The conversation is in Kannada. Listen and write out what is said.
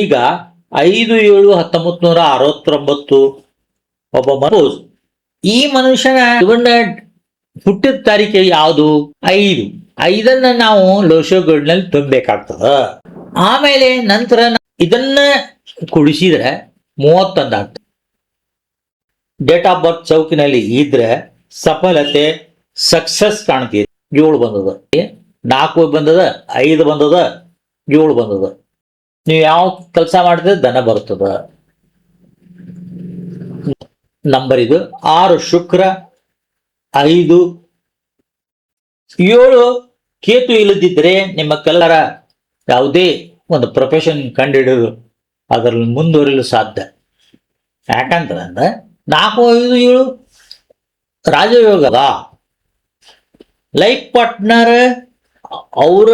ಈಗ 5/7/1969 ಒಬ್ಬ ಈ ಮನುಷ್ಯನ ಇವನ್ನ ಹುಟ್ಟಿದ ತಾರೀಕು ಯಾವುದು? 5 ನಾವು ಲೋಶೋಗೋಡ್ನಲ್ಲಿ ತುಂಬಬೇಕಾಗ್ತದ. ಆಮೇಲೆ ನಂತರ ಇದನ್ನ ಕುಡಿಸಿದ್ರೆ 31 ಆಗ್ತದೆ. ಡೇಟ್ ಆಫ್ ಬರ್ತ್ ಚೌಕಿನಲ್ಲಿ ಇದ್ರೆ ಸಫಲತೆ ಸಕ್ಸಸ್ ಕಾಣ್ತೀರಿ. 7 ಬಂದದ, 4 ಬಂದದ, 5 ಬಂದದ, 7 ಬಂದದ. ನೀವು ಯಾವ ಕೆಲಸ ಮಾಡಿದ್ರೆ ಧನ ಬರ್ತದ. ನಂಬರ್ ಇದು 6 ಶುಕ್ರ, 5 7 ಕೇತು ಇಲ್ಲದಿದ್ರೆ ನಿಮ್ಮ ಕೆಲರ ಯಾವುದೇ ಒಂದು ಪ್ರೊಫೆಷನ್ ಕಂಡುಹಿಡಿದು ಅದರಲ್ಲಿ ಮುಂದುವರಿಯಲು ಸಾಧ್ಯ. ಯಾಕಂತಂದ್ರೆ 4, 5, 7 ರಾಜಯೋಗದ ಲೈಫ್ ಪಾರ್ಟ್ನರ್ ಅವರ